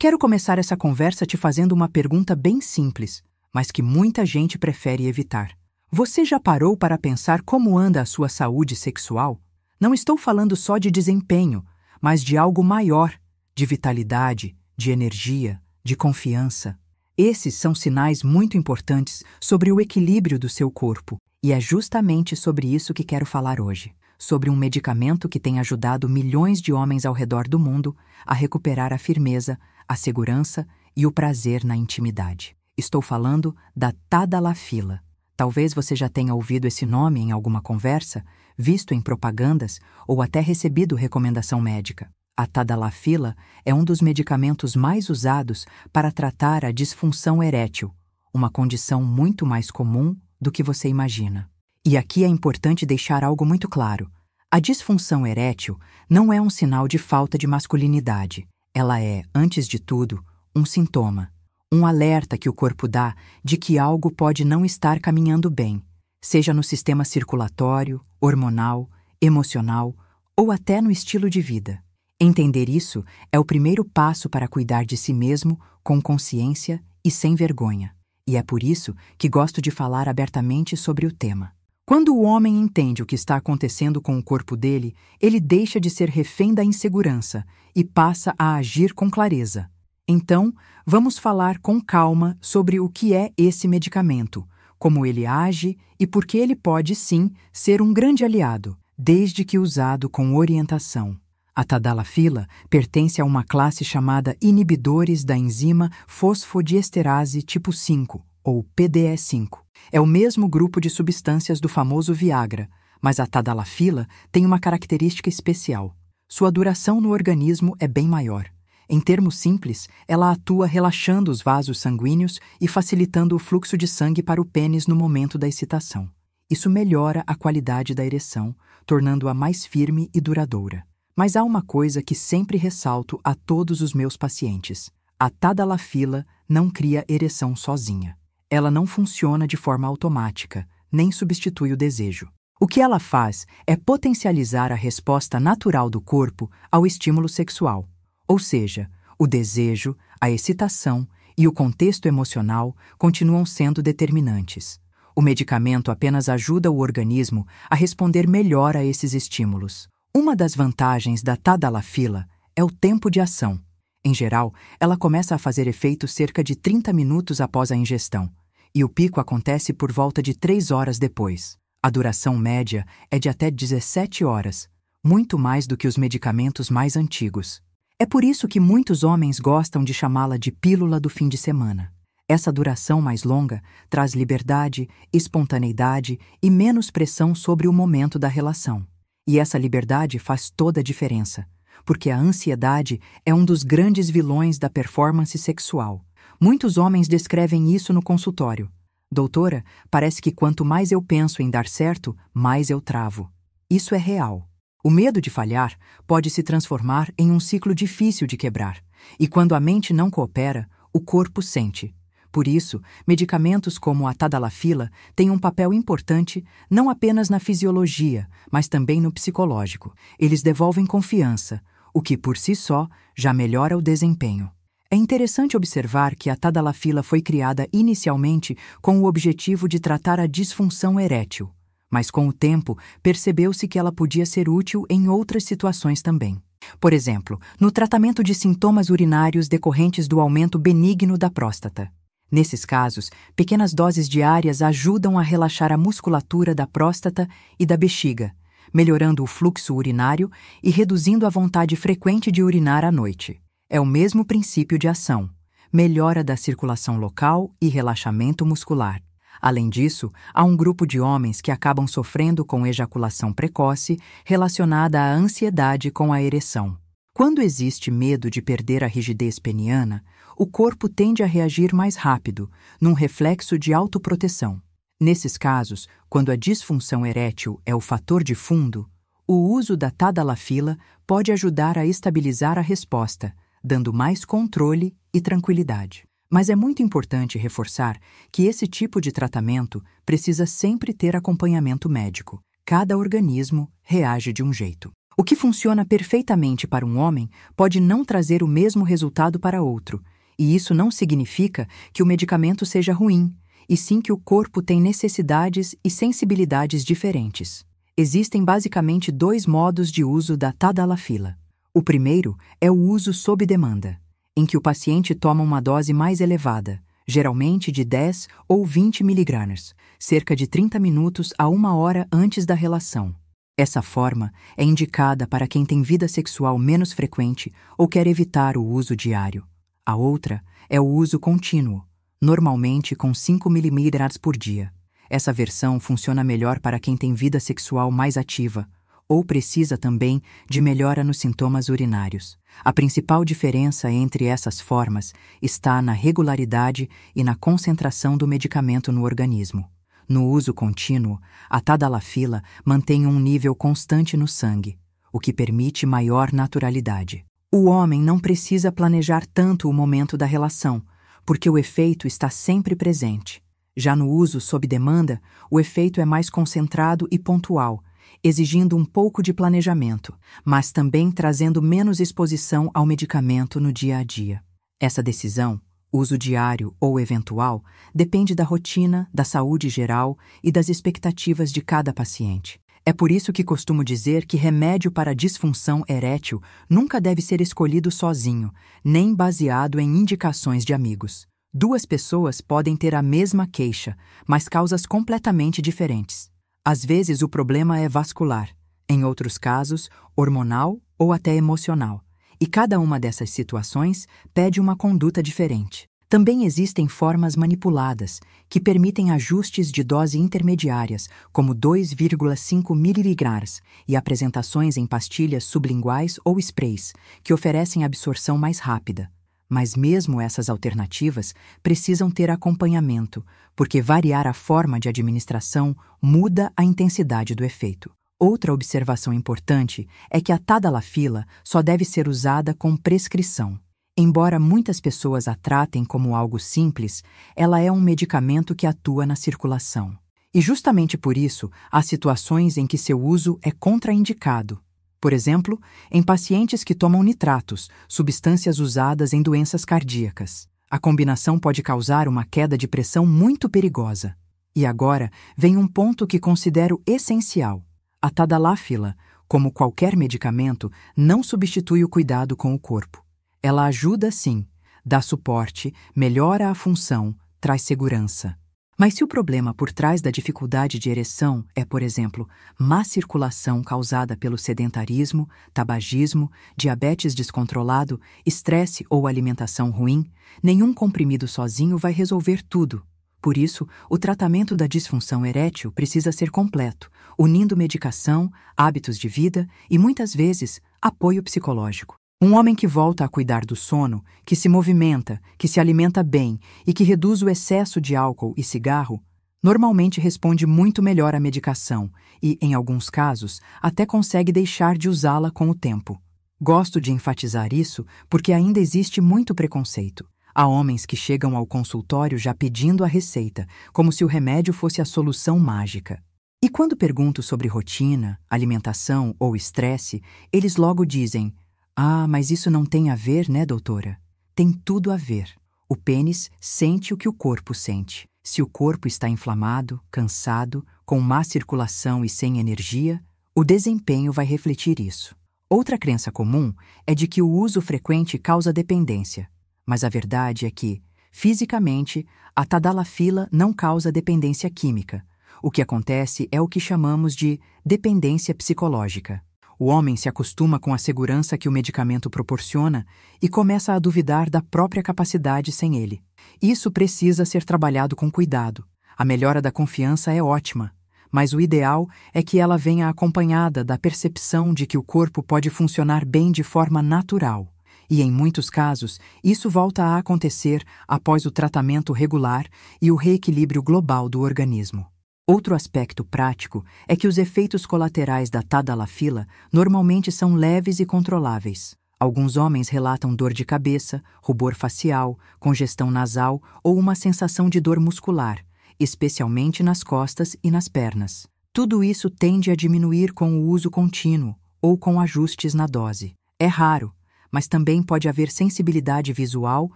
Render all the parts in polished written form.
Quero começar essa conversa te fazendo uma pergunta bem simples, mas que muita gente prefere evitar. Você já parou para pensar como anda a sua saúde sexual? Não estou falando só de desempenho, mas de algo maior, de vitalidade, de energia, de confiança. Esses são sinais muito importantes sobre o equilíbrio do seu corpo, e é justamente sobre isso que quero falar hoje. Sobre um medicamento que tem ajudado milhões de homens ao redor do mundo a recuperar a firmeza, a segurança e o prazer na intimidade. Estou falando da Tadalafila. Talvez você já tenha ouvido esse nome em alguma conversa, visto em propagandas ou até recebido recomendação médica. A Tadalafila é um dos medicamentos mais usados para tratar a disfunção erétil, uma condição muito mais comum do que você imagina. E aqui é importante deixar algo muito claro. A disfunção erétil não é um sinal de falta de masculinidade. Ela é, antes de tudo, um sintoma, um alerta que o corpo dá de que algo pode não estar caminhando bem, seja no sistema circulatório, hormonal, emocional ou até no estilo de vida. Entender isso é o primeiro passo para cuidar de si mesmo com consciência e sem vergonha. E é por isso que gosto de falar abertamente sobre o tema. Quando o homem entende o que está acontecendo com o corpo dele, ele deixa de ser refém da insegurança e passa a agir com clareza. Então, vamos falar com calma sobre o que é esse medicamento, como ele age e por que ele pode, sim, ser um grande aliado, desde que usado com orientação. A Tadalafila pertence a uma classe chamada inibidores da enzima fosfodiesterase tipo 5, ou PDE5. É o mesmo grupo de substâncias do famoso Viagra, mas a Tadalafila tem uma característica especial. Sua duração no organismo é bem maior. Em termos simples, ela atua relaxando os vasos sanguíneos e facilitando o fluxo de sangue para o pênis no momento da excitação. Isso melhora a qualidade da ereção, tornando-a mais firme e duradoura. Mas há uma coisa que sempre ressalto a todos os meus pacientes. A Tadalafila não cria ereção sozinha. Ela não funciona de forma automática, nem substitui o desejo. O que ela faz é potencializar a resposta natural do corpo ao estímulo sexual. Ou seja, o desejo, a excitação e o contexto emocional continuam sendo determinantes. O medicamento apenas ajuda o organismo a responder melhor a esses estímulos. Uma das vantagens da Tadalafila é o tempo de ação. Em geral, ela começa a fazer efeito cerca de 30 minutos após a ingestão, e o pico acontece por volta de 3 horas depois. A duração média é de até 17 horas, muito mais do que os medicamentos mais antigos. É por isso que muitos homens gostam de chamá-la de pílula do fim de semana. Essa duração mais longa traz liberdade, espontaneidade e menos pressão sobre o momento da relação. E essa liberdade faz toda a diferença, porque a ansiedade é um dos grandes vilões da performance sexual. Muitos homens descrevem isso no consultório. Doutora, parece que quanto mais eu penso em dar certo, mais eu travo. Isso é real. O medo de falhar pode se transformar em um ciclo difícil de quebrar, e quando a mente não coopera, o corpo sente. Por isso, medicamentos como a Tadalafila têm um papel importante não apenas na fisiologia, mas também no psicológico. Eles devolvem confiança, o que por si só já melhora o desempenho. É interessante observar que a Tadalafila foi criada inicialmente com o objetivo de tratar a disfunção erétil, mas com o tempo percebeu-se que ela podia ser útil em outras situações também. Por exemplo, no tratamento de sintomas urinários decorrentes do aumento benigno da próstata. Nesses casos, pequenas doses diárias ajudam a relaxar a musculatura da próstata e da bexiga, melhorando o fluxo urinário e reduzindo a vontade frequente de urinar à noite. É o mesmo princípio de ação, melhora da circulação local e relaxamento muscular. Além disso, há um grupo de homens que acabam sofrendo com ejaculação precoce relacionada à ansiedade com a ereção. Quando existe medo de perder a rigidez peniana, o corpo tende a reagir mais rápido, num reflexo de autoproteção. Nesses casos, quando a disfunção erétil é o fator de fundo, o uso da Tadalafila pode ajudar a estabilizar a resposta, dando mais controle e tranquilidade. Mas é muito importante reforçar que esse tipo de tratamento precisa sempre ter acompanhamento médico. Cada organismo reage de um jeito. O que funciona perfeitamente para um homem pode não trazer o mesmo resultado para outro, e isso não significa que o medicamento seja ruim, e sim que o corpo tem necessidades e sensibilidades diferentes. Existem basicamente 2 modos de uso da tadalafila. O primeiro é o uso sob demanda, em que o paciente toma uma dose mais elevada, geralmente de 10 ou 20 miligramas, cerca de 30 minutos a 1 hora antes da relação. Essa forma é indicada para quem tem vida sexual menos frequente ou quer evitar o uso diário. A outra é o uso contínuo, normalmente com 5 miligramas por dia. Essa versão funciona melhor para quem tem vida sexual mais ativa ou precisa também de melhora nos sintomas urinários. A principal diferença entre essas formas está na regularidade e na concentração do medicamento no organismo. No uso contínuo, a tadalafila mantém um nível constante no sangue, o que permite maior naturalidade. O homem não precisa planejar tanto o momento da relação, porque o efeito está sempre presente. Já no uso sob demanda, o efeito é mais concentrado e pontual, exigindo um pouco de planejamento, mas também trazendo menos exposição ao medicamento no dia a dia. Essa decisão, uso diário ou eventual, depende da rotina, da saúde geral e das expectativas de cada paciente. É por isso que costumo dizer que remédio para disfunção erétil nunca deve ser escolhido sozinho, nem baseado em indicações de amigos. 2 pessoas podem ter a mesma queixa, mas causas completamente diferentes. Às vezes o problema é vascular, em outros casos, hormonal ou até emocional, e cada uma dessas situações pede uma conduta diferente. Também existem formas manipuladas, que permitem ajustes de dose intermediárias, como 2,5 miligramas, e apresentações em pastilhas sublinguais ou sprays, que oferecem absorção mais rápida. Mas mesmo essas alternativas precisam ter acompanhamento, porque variar a forma de administração muda a intensidade do efeito. Outra observação importante é que a tadalafila só deve ser usada com prescrição. Embora muitas pessoas a tratem como algo simples, ela é um medicamento que atua na circulação. E justamente por isso, há situações em que seu uso é contraindicado. Por exemplo, em pacientes que tomam nitratos, substâncias usadas em doenças cardíacas. A combinação pode causar uma queda de pressão muito perigosa. E agora vem um ponto que considero essencial. A tadalafila, como qualquer medicamento, não substitui o cuidado com o corpo. Ela ajuda sim, dá suporte, melhora a função, traz segurança. Mas se o problema por trás da dificuldade de ereção é, por exemplo, má circulação causada pelo sedentarismo, tabagismo, diabetes descontrolado, estresse ou alimentação ruim, nenhum comprimido sozinho vai resolver tudo. Por isso, o tratamento da disfunção erétil precisa ser completo, unindo medicação, hábitos de vida e, muitas vezes, apoio psicológico. Um homem que volta a cuidar do sono, que se movimenta, que se alimenta bem e que reduz o excesso de álcool e cigarro, normalmente responde muito melhor à medicação e, em alguns casos, até consegue deixar de usá-la com o tempo. Gosto de enfatizar isso porque ainda existe muito preconceito. Há homens que chegam ao consultório já pedindo a receita, como se o remédio fosse a solução mágica. E quando pergunto sobre rotina, alimentação ou estresse, eles logo dizem: "Ah, mas isso não tem a ver, né, doutora?" Tem tudo a ver. O pênis sente o que o corpo sente. Se o corpo está inflamado, cansado, com má circulação e sem energia, o desempenho vai refletir isso. Outra crença comum é de que o uso frequente causa dependência. Mas a verdade é que, fisicamente, a tadalafila não causa dependência química. O que acontece é o que chamamos de dependência psicológica. O homem se acostuma com a segurança que o medicamento proporciona e começa a duvidar da própria capacidade sem ele. Isso precisa ser trabalhado com cuidado. A melhora da confiança é ótima, mas o ideal é que ela venha acompanhada da percepção de que o corpo pode funcionar bem de forma natural. E, em muitos casos, isso volta a acontecer após o tratamento regular e o reequilíbrio global do organismo. Outro aspecto prático é que os efeitos colaterais da tadalafila normalmente são leves e controláveis. Alguns homens relatam dor de cabeça, rubor facial, congestão nasal ou uma sensação de dor muscular, especialmente nas costas e nas pernas. Tudo isso tende a diminuir com o uso contínuo, ou com ajustes na dose. É raro, mas também pode haver sensibilidade visual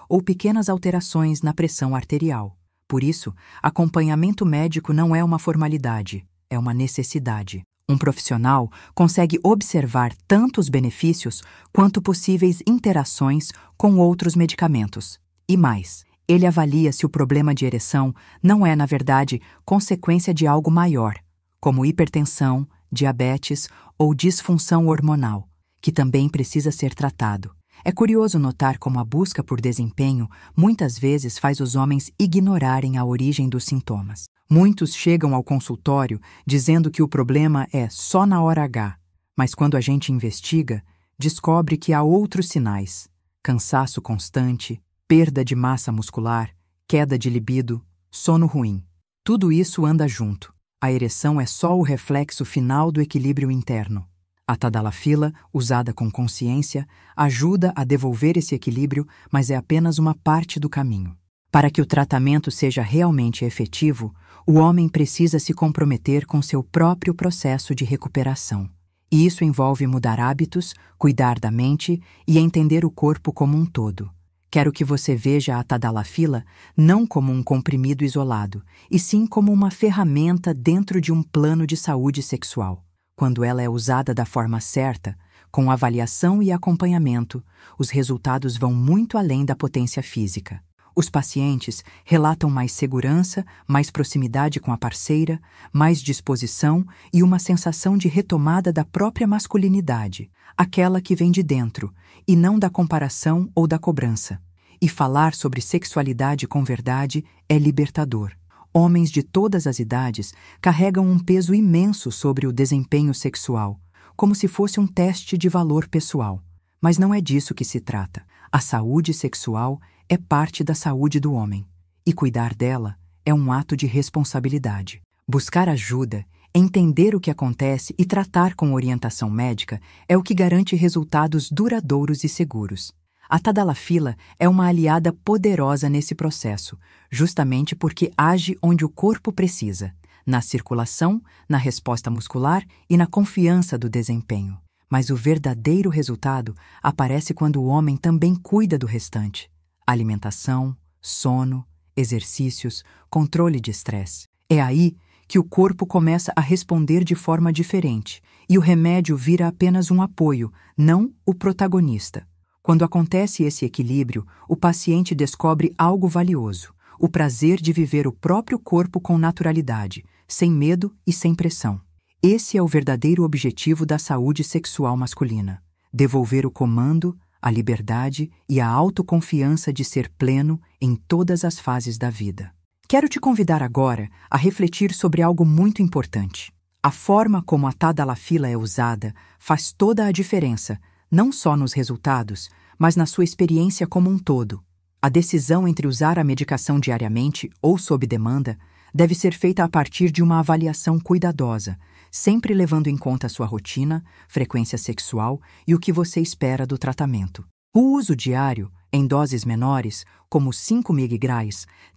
ou pequenas alterações na pressão arterial. Por isso, acompanhamento médico não é uma formalidade, é uma necessidade. Um profissional consegue observar tanto os benefícios quanto possíveis interações com outros medicamentos. E mais, ele avalia se o problema de ereção não é, na verdade, consequência de algo maior, como hipertensão, diabetes ou disfunção hormonal, que também precisa ser tratado. É curioso notar como a busca por desempenho muitas vezes faz os homens ignorarem a origem dos sintomas. Muitos chegam ao consultório dizendo que o problema é só na hora H, mas quando a gente investiga, descobre que há outros sinais: cansaço constante, perda de massa muscular, queda de libido, sono ruim. Tudo isso anda junto. A ereção é só o reflexo final do equilíbrio interno. A tadalafila, usada com consciência, ajuda a devolver esse equilíbrio, mas é apenas uma parte do caminho. Para que o tratamento seja realmente efetivo, o homem precisa se comprometer com seu próprio processo de recuperação. E isso envolve mudar hábitos, cuidar da mente e entender o corpo como um todo. Quero que você veja a tadalafila não como um comprimido isolado, e sim como uma ferramenta dentro de um plano de saúde sexual. Quando ela é usada da forma certa, com avaliação e acompanhamento, os resultados vão muito além da potência física. Os pacientes relatam mais segurança, mais proximidade com a parceira, mais disposição e uma sensação de retomada da própria masculinidade, aquela que vem de dentro, e não da comparação ou da cobrança. E falar sobre sexualidade com verdade é libertador. Homens de todas as idades carregam um peso imenso sobre o desempenho sexual, como se fosse um teste de valor pessoal. Mas não é disso que se trata. A saúde sexual é parte da saúde do homem, e cuidar dela é um ato de responsabilidade. Buscar ajuda, entender o que acontece e tratar com orientação médica é o que garante resultados duradouros e seguros. A tadalafila é uma aliada poderosa nesse processo, justamente porque age onde o corpo precisa, na circulação, na resposta muscular e na confiança do desempenho. Mas o verdadeiro resultado aparece quando o homem também cuida do restante: alimentação, sono, exercícios, controle de estresse. É aí que o corpo começa a responder de forma diferente, e o remédio vira apenas um apoio, não o protagonista. Quando acontece esse equilíbrio, o paciente descobre algo valioso: o prazer de viver o próprio corpo com naturalidade, sem medo e sem pressão. Esse é o verdadeiro objetivo da saúde sexual masculina: devolver o comando, a liberdade e a autoconfiança de ser pleno em todas as fases da vida. Quero te convidar agora a refletir sobre algo muito importante. A forma como a tadalafila é usada faz toda a diferença, não só nos resultados, mas na sua experiência como um todo. A decisão entre usar a medicação diariamente ou sob demanda deve ser feita a partir de uma avaliação cuidadosa, sempre levando em conta a sua rotina, frequência sexual e o que você espera do tratamento. O uso diário, em doses menores, como 5 mg,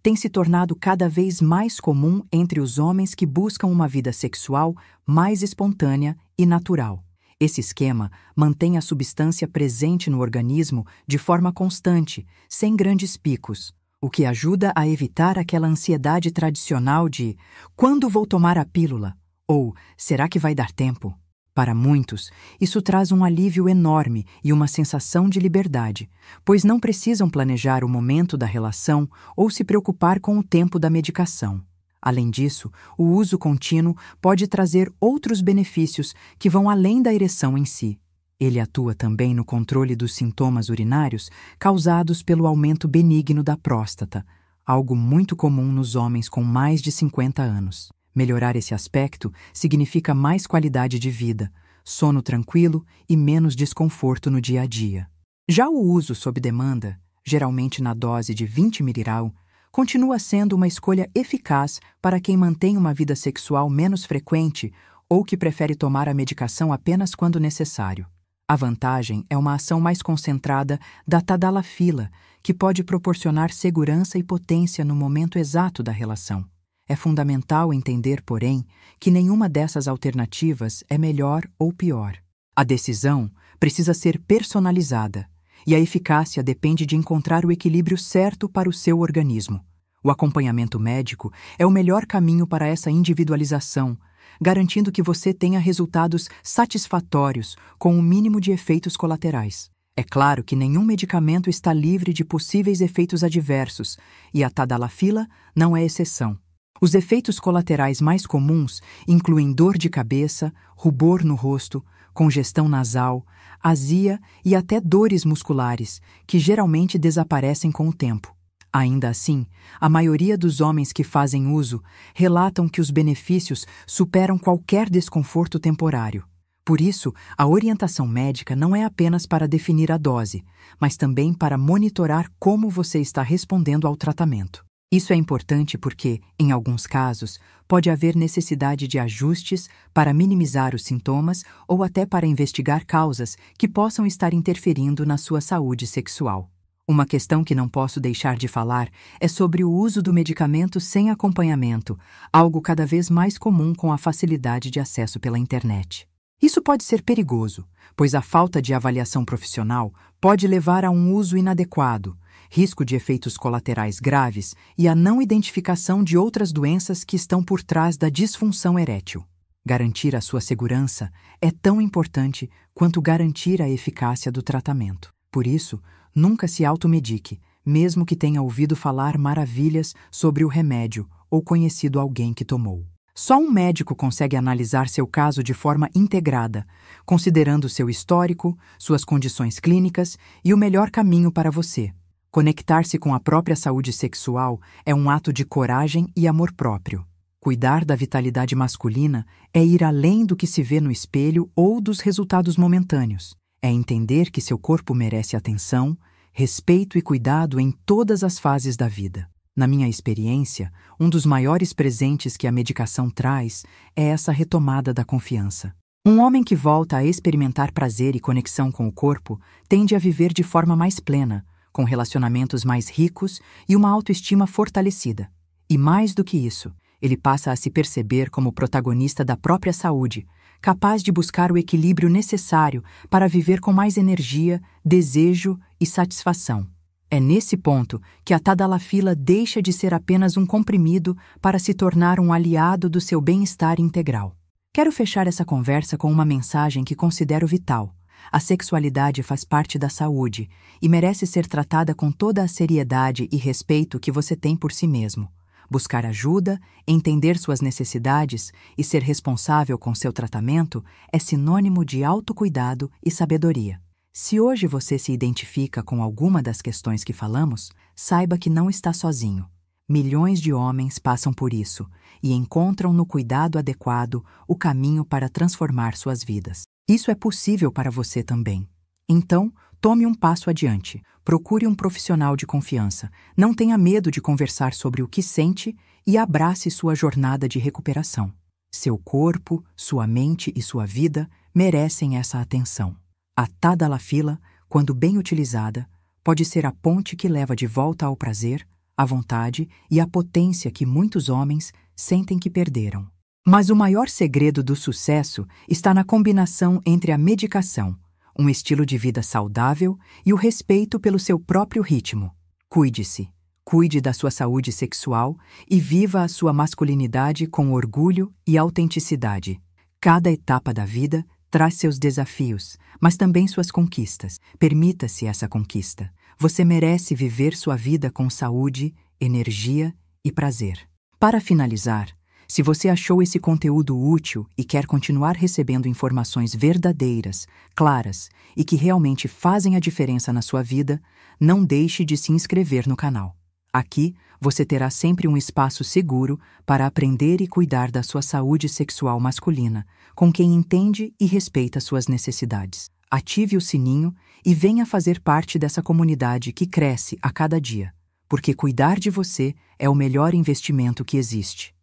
tem se tornado cada vez mais comum entre os homens que buscam uma vida sexual mais espontânea e natural. Esse esquema mantém a substância presente no organismo de forma constante, sem grandes picos, o que ajuda a evitar aquela ansiedade tradicional de "quando vou tomar a pílula?" ou "será que vai dar tempo?" Para muitos, isso traz um alívio enorme e uma sensação de liberdade, pois não precisam planejar o momento da relação ou se preocupar com o tempo da medicação. Além disso, o uso contínuo pode trazer outros benefícios que vão além da ereção em si. Ele atua também no controle dos sintomas urinários causados pelo aumento benigno da próstata, algo muito comum nos homens com mais de 50 anos. Melhorar esse aspecto significa mais qualidade de vida, sono tranquilo e menos desconforto no dia a dia. Já o uso sob demanda, geralmente na dose de 20 mg, continua sendo uma escolha eficaz para quem mantém uma vida sexual menos frequente ou que prefere tomar a medicação apenas quando necessário. A vantagem é uma ação mais concentrada da tadalafila, que pode proporcionar segurança e potência no momento exato da relação. É fundamental entender, porém, que nenhuma dessas alternativas é melhor ou pior. A decisão precisa ser personalizada, e a eficácia depende de encontrar o equilíbrio certo para o seu organismo. O acompanhamento médico é o melhor caminho para essa individualização, garantindo que você tenha resultados satisfatórios com o mínimo de efeitos colaterais. É claro que nenhum medicamento está livre de possíveis efeitos adversos, e a tadalafila não é exceção. Os efeitos colaterais mais comuns incluem dor de cabeça, rubor no rosto, congestão nasal, azia e até dores musculares, que geralmente desaparecem com o tempo. Ainda assim, a maioria dos homens que fazem uso relatam que os benefícios superam qualquer desconforto temporário. Por isso, a orientação médica não é apenas para definir a dose, mas também para monitorar como você está respondendo ao tratamento. Isso é importante porque, em alguns casos, pode haver necessidade de ajustes para minimizar os sintomas ou até para investigar causas que possam estar interferindo na sua saúde sexual. Uma questão que não posso deixar de falar é sobre o uso do medicamento sem acompanhamento, algo cada vez mais comum com a facilidade de acesso pela internet. Isso pode ser perigoso, pois a falta de avaliação profissional pode levar a um uso inadequado, risco de efeitos colaterais graves e a não identificação de outras doenças que estão por trás da disfunção erétil. Garantir a sua segurança é tão importante quanto garantir a eficácia do tratamento. Por isso, nunca se automedique, mesmo que tenha ouvido falar maravilhas sobre o remédio ou conhecido alguém que tomou. Só um médico consegue analisar seu caso de forma integrada, considerando seu histórico, suas condições clínicas e o melhor caminho para você. Conectar-se com a própria saúde sexual é um ato de coragem e amor próprio. Cuidar da vitalidade masculina é ir além do que se vê no espelho ou dos resultados momentâneos. É entender que seu corpo merece atenção, respeito e cuidado em todas as fases da vida. Na minha experiência, um dos maiores presentes que a medicação traz é essa retomada da confiança. Um homem que volta a experimentar prazer e conexão com o corpo tende a viver de forma mais plena, com relacionamentos mais ricos e uma autoestima fortalecida. E mais do que isso, ele passa a se perceber como protagonista da própria saúde, capaz de buscar o equilíbrio necessário para viver com mais energia, desejo e satisfação. É nesse ponto que a tadalafila deixa de ser apenas um comprimido para se tornar um aliado do seu bem-estar integral. Quero fechar essa conversa com uma mensagem que considero vital. A sexualidade faz parte da saúde e merece ser tratada com toda a seriedade e respeito que você tem por si mesmo. Buscar ajuda, entender suas necessidades e ser responsável com seu tratamento é sinônimo de autocuidado e sabedoria. Se hoje você se identifica com alguma das questões que falamos, saiba que não está sozinho. Milhões de homens passam por isso e encontram no cuidado adequado o caminho para transformar suas vidas. Isso é possível para você também. Então, tome um passo adiante. Procure um profissional de confiança. Não tenha medo de conversar sobre o que sente e abrace sua jornada de recuperação. Seu corpo, sua mente e sua vida merecem essa atenção. A tadalafila, quando bem utilizada, pode ser a ponte que leva de volta ao prazer, à vontade e à potência que muitos homens sentem que perderam. Mas o maior segredo do sucesso está na combinação entre a medicação, um estilo de vida saudável e o respeito pelo seu próprio ritmo. Cuide-se, cuide da sua saúde sexual e viva a sua masculinidade com orgulho e autenticidade. Cada etapa da vida traz seus desafios, mas também suas conquistas. Permita-se essa conquista. Você merece viver sua vida com saúde, energia e prazer. Para finalizar, se você achou esse conteúdo útil e quer continuar recebendo informações verdadeiras, claras e que realmente fazem a diferença na sua vida, não deixe de se inscrever no canal. Aqui, você terá sempre um espaço seguro para aprender e cuidar da sua saúde sexual masculina, com quem entende e respeita suas necessidades. Ative o sininho e venha fazer parte dessa comunidade que cresce a cada dia, porque cuidar de você é o melhor investimento que existe.